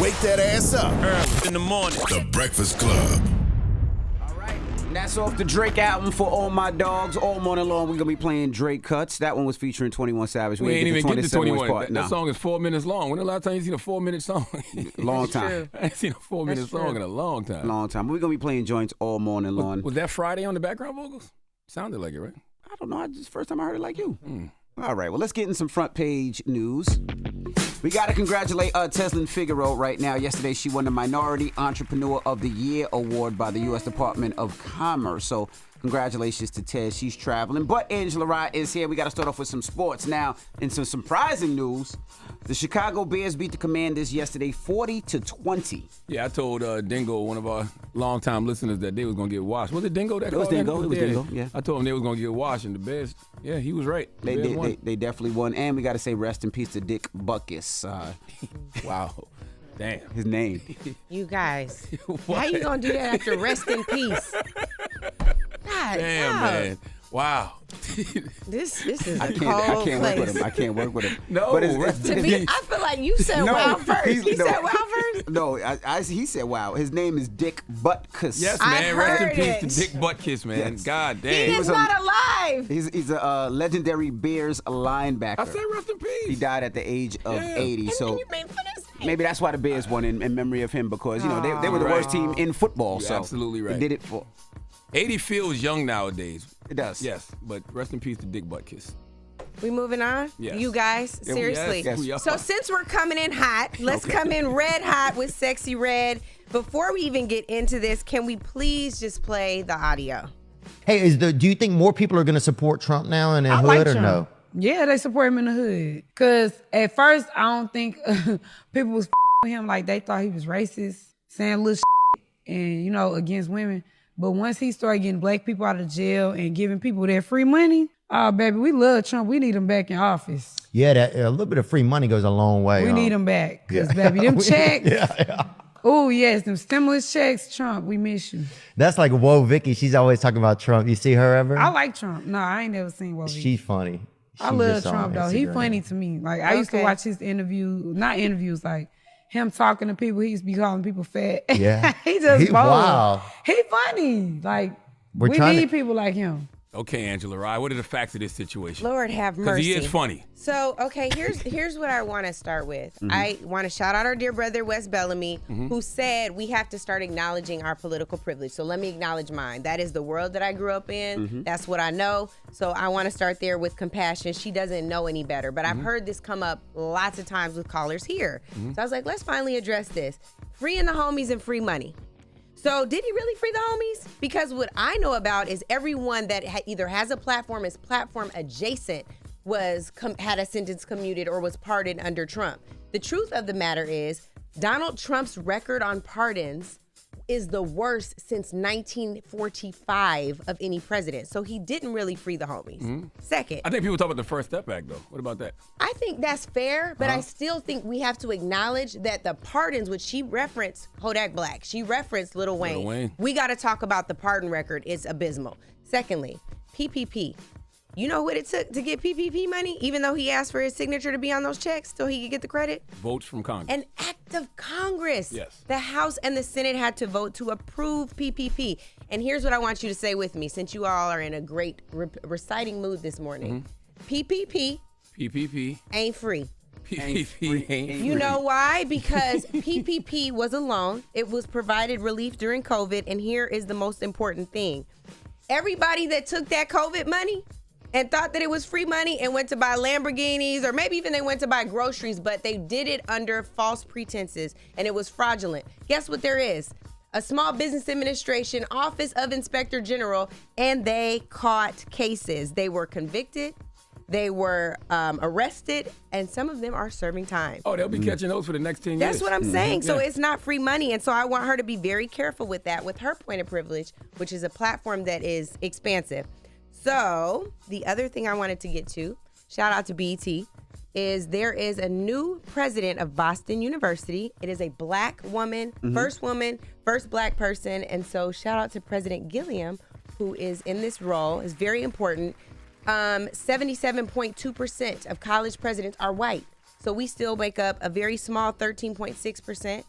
Wake that ass up. Early in the morning. The Breakfast Club. That's off the Drake album for all my dogs. All morning long, we're going to be playing Drake cuts. That one was featuring 21 Savage. We ain't even get to 21. Part. That song is 4 minutes long. When the last time you seen a 4-minute song? Long time. I ain't seen a 4-minute song in a long time. Long time. We're going to be playing joints all morning long. Was that Friday on the background vocals? Sounded like it, right? I don't know. It's the first time I heard it like you. All right. Well, let's get in some front page news. We got to congratulate Teslin Figaro right now. Yesterday, she won the Minority Entrepreneur of the Year award by the U.S. Department of Commerce. So congratulations to Tez. She's traveling. But Angela Rye is here. We got to start off with some sports. Now, in some surprising news, the Chicago Bears beat the Commanders yesterday 40-20. Yeah, I told Dingo, one of our longtime listeners, that they was going to get washed. Was it Dingo that called? It was Dingo, yeah. I told him they was going to get washed, and the Bears, yeah, he was right. They definitely won. And we got to say rest in peace to Dick Butkus. Wow. Damn. His name. You guys. How you going to do that after rest in peace? God, damn, wow. man. Wow. This is I a can't cold work place. with him. I can't work with him. No. But To me, I feel like you said wow first. He said wow first? No, he said wow. His name is Dick Butkus. Yes, I man. Rest in heard peace it. to Dick Butkus, man. Yes. God He damn. is not alive. He's a legendary Bears linebacker. I said rest in peace. He died at the age of 80. And So you made fun of his name. maybe that's why the Bears won in memory of him, because they were the worst team in football. You're so absolutely right. They did it for. 80 feels young nowadays. It does. Yes, but rest in peace to Dick Butkus. We moving on? Yes. You guys, seriously. yes. We are. So since we're coming in hot, let's come in red hot with Sexy Red. Before we even get into this, can we please just play the audio? Hey, do you think more people are going to support Trump now in the I hood like or Trump. no? Yeah, they support him in the hood. Because at first, I don't think people was with him like they thought he was racist, saying little and, against women. But once he started getting black people out of jail and giving people their free money, oh, baby, we love Trump. We need him back in office. Yeah, a little bit of free money goes a long way. We need him back. Because, baby, them checks. Yeah. Oh, yes, them stimulus checks, Trump, we miss you. That's like Whoa Vicky. She's always talking about Trump. You see her ever? I like Trump. No, I ain't never seen Whoa Vicky. She's funny. I She's love just on Trump, though. He Instagram. funny to me. Like, I used to watch his not interviews, like him talking to people. He used to be calling people fat. Yeah. He just bold. Wow. He funny. Like, We're we trying need to- people like him. Okay, Angela Rye, what are the facts of this situation? Lord have Because mercy. he is funny. So, okay, here's what I want to start with. I want to shout out our dear brother, Wes Bellamy, who said we have to start acknowledging our political privilege. So let me acknowledge mine. That is the world that I grew up in. That's what I know. So I want to start there with compassion. She doesn't know any better. But I've heard this come up lots of times with callers here. So I was like, let's finally address this. Freeing the homies and free money. So did he really free the homies? Because what I know about is everyone that either has a platform, is platform adjacent, had a sentence commuted or was pardoned under Trump. The truth of the matter is Donald Trump's record on pardons is the worst since 1945 of any president. So he didn't really free the homies. Second, I think people talk about the First Step Act, though. What about that? I think that's fair, but I still think we have to acknowledge that the pardons, which she referenced Kodak Black, she referenced Lil Wayne. We got to talk about the pardon record. It's abysmal. Secondly, PPP. You know what it took to get PPP money, even though he asked for his signature to be on those checks so he could get the credit? Votes from Congress. An act of Congress. Yes. The House and the Senate had to vote to approve PPP. And here's what I want you to say with me, since you all are in a great reciting mood this morning. PPP ain't free. PPP ain't free. You know why? Because PPP was a loan. It was provided relief during COVID. And here is the most important thing. Everybody that took that COVID money and thought that it was free money and went to buy Lamborghinis, or maybe even they went to buy groceries, but they did it under false pretenses and it was fraudulent. Guess what there is? A Small Business Administration Office of Inspector General, and they caught cases. They were convicted. They were arrested, and some of them are serving time. Oh, they'll be catching those for the next 10 years. That's what I'm saying. So Yeah. it's not free money. And so I want her to be very careful with that, with her point of privilege, which is a platform that is expansive. So the other thing I wanted to get to, shout out to BET, is there is a new president of Boston University. It is a black woman, first black person. And so shout out to President Gilliam, who is in this role, is very important. 77.2% of college presidents are white. So we still make up a very small 13.6%.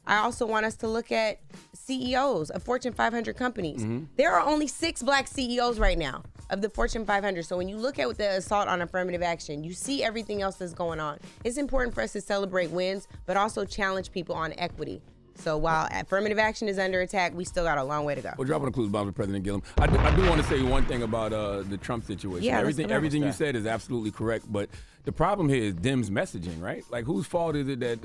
I also want us to look at CEOs of Fortune 500 companies. There are only 6 black CEOs right now of the Fortune 500. So when you look at the assault on affirmative action, you see everything else that's going on. It's important for us to celebrate wins, but also challenge people on equity. So while affirmative action is under attack, we still got a long way to go. Well, dropping the clues bomb with President Gillum. I do want to say one thing about the Trump situation. Yeah, everything you said is absolutely correct, but the problem here is Dim's messaging, right? Like, whose fault is it that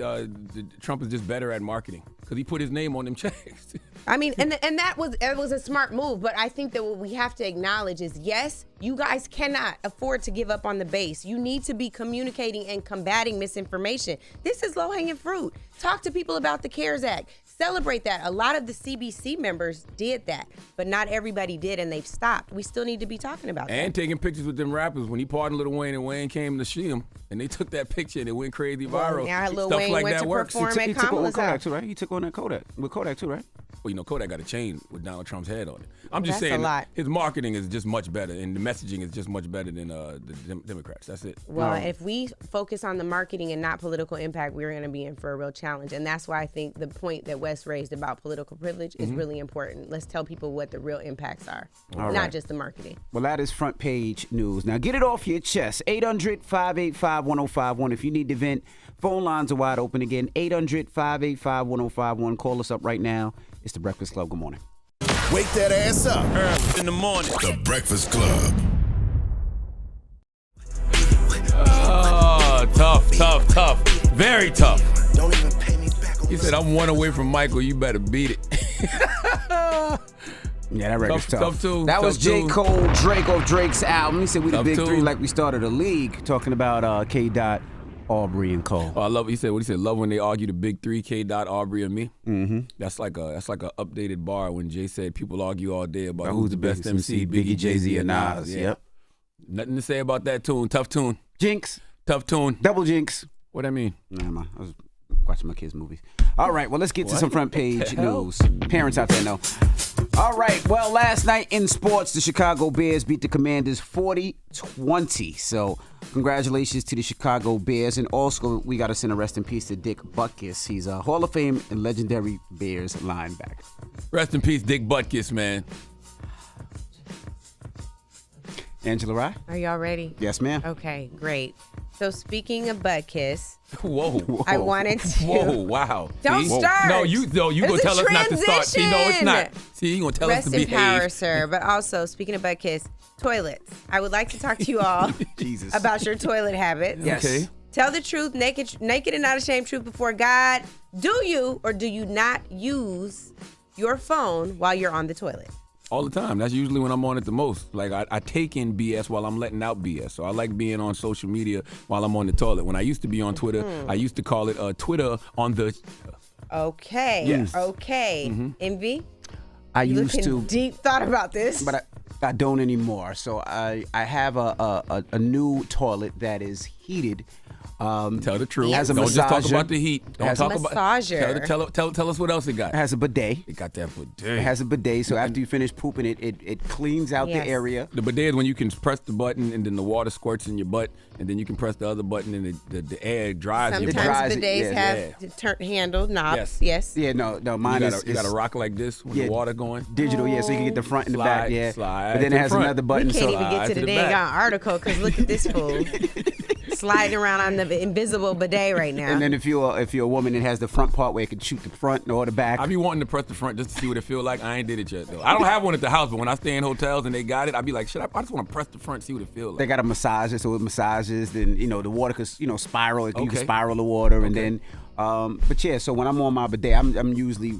Trump is just better at marketing? Because he put his name on them checks. I mean, and that was a smart move, but I think that what we have to acknowledge is, yes, you guys cannot afford to give up on the base. You need to be communicating and combating misinformation. This is low-hanging fruit. Talk to people about the CARES Act. Celebrate that. A lot of the CBC members did that, but not everybody did, and they've stopped. We still need to be talking about that. And taking pictures with them rappers. When he pardoned Lil Wayne and Wayne came to see him, and they took that picture and it went crazy viral. Now Lil Stuff Wayne like went that to works. perform He at took on Kamala's Kodak house. too, right? He took on that Kodak with Kodak too, right? Well, you know, Kodak got a chain with Donald Trump's head on it. I'm just That's a saying lot. his marketing is just much better, and the messaging is just much better than the Democrats. That's it. Well, if we focus on the marketing and not political impact, we're going to be in for a real challenge. And that's why I think the point that Wes raised about political privilege is really important. Let's tell people what the real impacts are, not just the marketing. Well, that is front page news. Now, get it off your chest. 800-585-1051. If you need to vent, phone lines are wide open again. 800-585-1051. Call us up right now. It's The Breakfast Club. Good morning. Wake that ass up. In the morning. The Breakfast Club. Oh, tough. Very tough. Don't even pay me back. He said, I'm one away from Michael. You better beat it. Yeah, that record's tough. Tough too. That was Tough J. too. Cole, Drake off Drake's album. He said we the Tough big too. three like we started a league, talking about K. Dot, Aubrey, and Cole. Oh, I love. He said, "What he said? Love when they argue the big three: K. Dot, Aubrey, and me." Mm-hmm. That's like a updated bar when Jay said people argue all day about who's the best MC, Biggie, Jay-Z, or Nas. Yeah. Yep. Nothing to say about that tune. Tough tune. Jinx. Tough tune. Double jinx. What I mean? Nah, man, I was watching my kids' movies. All right, well, let's get to some front page news. Parents out there know. All right, well, last night in sports, the Chicago Bears beat the Commanders 40-20. So, congratulations to the Chicago Bears. And also, we got to send a rest in peace to Dick Butkus. He's a Hall of Fame and legendary Bears linebacker. Rest in peace, Dick Butkus, man. Angela Rye? Are y'all ready? Yes, ma'am. Okay, great. So speaking of butt kiss, Whoa. I wanted to. Whoa, wow. Don't See? start. No, you It's gonna a tell us not to start. See, no, it's not. transition. See, you gonna tell us Rest to in behave. power, sir. But also, speaking of butt kiss, toilets. I would like to talk to you all Jesus. about your toilet habits. Yes. Okay. Tell the truth, naked and not ashamed truth before God. Do you or do you not use your phone while you're on the toilet? All the time. That's usually when I'm on it the most. Like, I take in BS while I'm letting out BS. So I like being on social media while I'm on the toilet. When I used to be on Twitter, I used to call it Twitter on the... Okay. Yes. Okay. Envy? I You used looking to, deep thought about this. but I don't anymore. So I have a new toilet that is heated. Tell the truth. Has a Don't just talk massager. about the heat. Don't Has a talk about... massager. Tell us what else it got. It has a bidet. It got that bidet. It has a bidet, so after you finish pooping it cleans out Yes. the area. The bidet is when you can press the button and then the water squirts in your butt, and then you can press the other button and the air dries your butt. Sometimes dries it, bidets yeah. have handle knobs. Yes. Yes. Yeah, no, mine You is got to rock like this when yeah, the water going. digital, yeah, so you can get the front and the back, Slide, yeah. slide But then to it the has front. another We button. can't So even get to to the the dang back. article because look at this fool sliding around on the invisible bidet right now. and then if you're a woman, it has the front part where it can shoot the front or the back. I be wanting to press the front just to see what it feel like. I ain't did it yet though. I don't have one at the house, but when I stay in hotels and they got it, I be like, shit, I just want to press the front, see what it feel They like. got a massager, so it massages. Then the water could spiral. You can Okay. spiral the water, and then but yeah. So when I'm on my bidet, I'm usually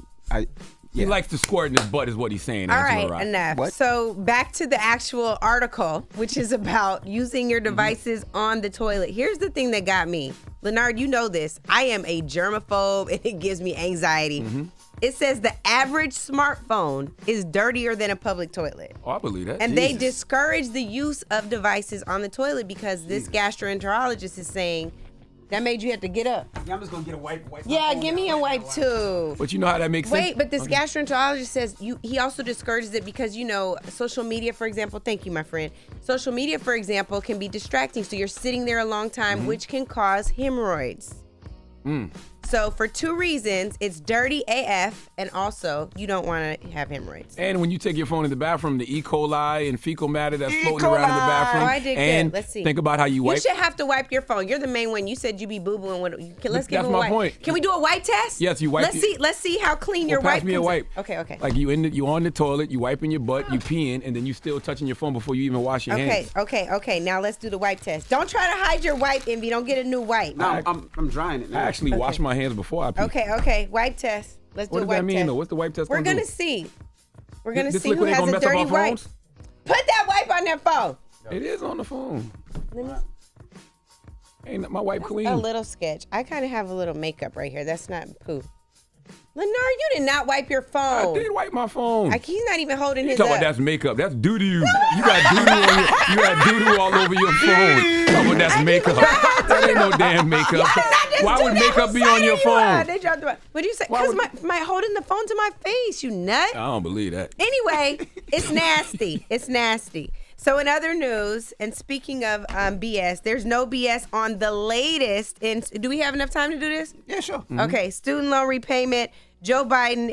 He likes to squirt in his butt, is what he's saying. All Angela right, Rye. enough. What? So back to the actual article, which is about using your devices on the toilet. Here's the thing that got me. Leonard, you know this. I am a germaphobe and it gives me anxiety. It says the average smartphone is dirtier than a public toilet. Oh, I believe that. And they Jesus. discourage the use of devices on the toilet because this gastroenterologist is saying That made you have to get up. Yeah, I'm just gonna get a wipe. Yeah, give me a wipe too. But you know how that makes sense? Wait, but this gastroenterologist says he also discourages it because, social media, for example, thank you, my friend. Social media, for example, can be distracting. So you're sitting there a long time, which can cause hemorrhoids. So for 2 reasons, it's dirty AF, and also you don't want to have hemorrhoids. And when you take your phone in the bathroom, the E. coli and fecal matter that's floating around in the bathroom. Oh, I did and good. Let's see. Think about how you wipe. You should have to wipe your phone. You're the main one. You said you be boo-booing. Let's give That's him a my wipe. point. Can we do a wipe test? Yes, you wipe. Let's see how clean your wipe Pass me a comes wipe. out. Okay. Like you on the toilet, you wiping your butt, you peeing, and then you still touching your phone before you even wash your hands. Okay. Now let's do the wipe test. Don't try to hide your wipe, Envy. Don't get a new wipe. No, I'm drying it now. I actually wash my hands before I pee. Okay. Wipe test. Let's do What a does wipe that mean, test. though? What's the wipe test We're gonna gonna do? see. We're gonna This see who liquid ain't has gonna a mess up dirty our wipe. phones? Put that wipe on that phone. It is on the phone. Ain't my wipe clean? A little sketch. I kind of have a little makeup right here. That's not poo. Lenore, you did not wipe your phone. I did wipe my phone. He's not even holding You his talking up. about that's makeup? That's doo-doo. You got doo-doo on you got doo-doo all over your phone. Talking about that's makeup. That ain't no damn makeup. Why would makeup be on your phone? They dropped the. What do you say? Because my holding the phone to my face. You nut. I don't believe that. Anyway, it's nasty. It's nasty. So in other news, and speaking of BS, there's no BS on the latest. Do we have enough time to do this? Yeah, sure. Okay, student loan repayment. Joe Biden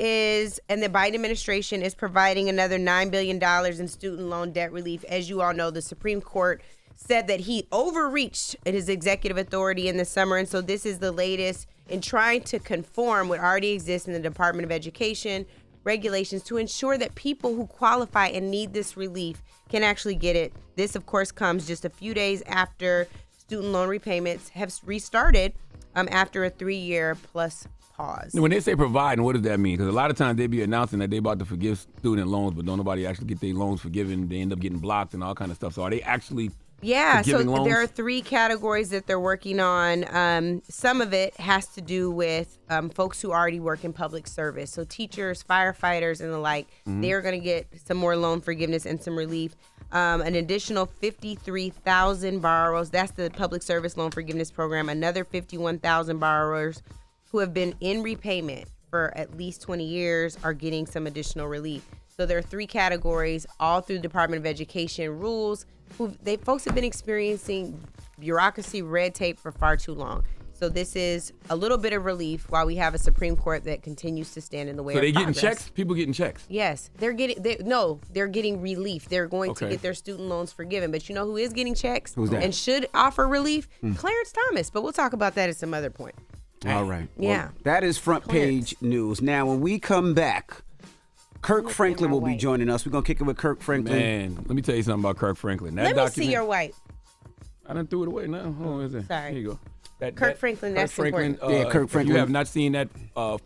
and the Biden administration is providing another $9 billion in student loan debt relief. As you all know, the Supreme Court said that he overreached his executive authority in the summer. And so this is the latest in trying to conform what already exists in the Department of Education regulations to ensure that people who qualify and need this relief can actually get it. This, of course, comes just a few days after student loan repayments have restarted after a 3-year plus pause. When they say providing, what does that mean? Because a lot of times they be announcing that they about to forgive student loans, but don't nobody actually get their loans forgiven. They end up getting blocked and all kind of stuff. So are they actually forgiving loans? There are 3 categories that they're working on. Some of it has to do with folks who already work in public service. So teachers, firefighters, and the like, they are going to get some more loan forgiveness and some relief. An additional 53,000 borrowers. That's the public service loan forgiveness program. Another 51,000 borrowers who have been in repayment for at least 20 years are getting some additional relief. So there are 3 categories, all through the Department of Education rules. Folks have been experiencing bureaucracy, red tape for far too long. So this is a little bit of relief while we have a Supreme Court that continues to stand in the way of So they progress. getting checks? People getting checks? Yes, they're getting relief. They're going to get their student loans forgiven. But you know who is getting checks? Who's that? And should offer relief? Clarence Thomas. But we'll talk about that at some other point. All right. Yeah. Well, that is front page news. Now, when we come back, Kirk Franklin will be joining us. We're going to kick it with Kirk Franklin. Man, let me tell you something about Kirk Franklin. That Let me see your wipe. I done threw it away now. Oh, is it? Sorry. Here you go. Kirk Franklin, that's important. Yeah, Kirk Franklin. If you have not seen that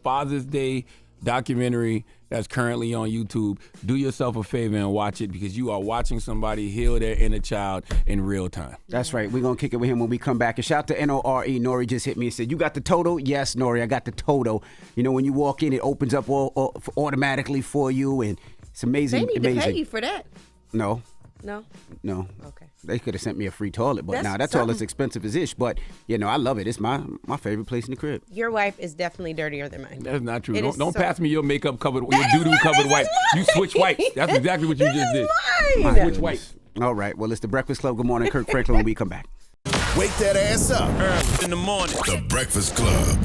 Father's Day documentary that's currently on YouTube, do yourself a favor and watch it, because you are watching somebody heal their inner child in real time. That's right. We're going to kick it with him when we come back. And shout out to N-O-R-E. Nori just hit me and said, "You got the Toto?" Yes, Nori, I got the Toto. You know, when you walk in, it opens up automatically for you, and it's amazing. They need to pay you for that. No. Okay. They could have sent me a free toilet, but That's that's all something. as expensive as ish. But, I love it. It's my favorite place in the crib. Your wipe is definitely dirtier than mine. That's not true. It Don't is so- pass me your makeup covered, your That is doo-doo mine. covered This wipe. is You switch mine. wipes. That's exactly what you just did. Mine. Switch wipes. All right. Well, it's the Breakfast Club. Good morning, Kirk Franklin, when we come back. Wake that ass up. Early in the morning. The Breakfast Club.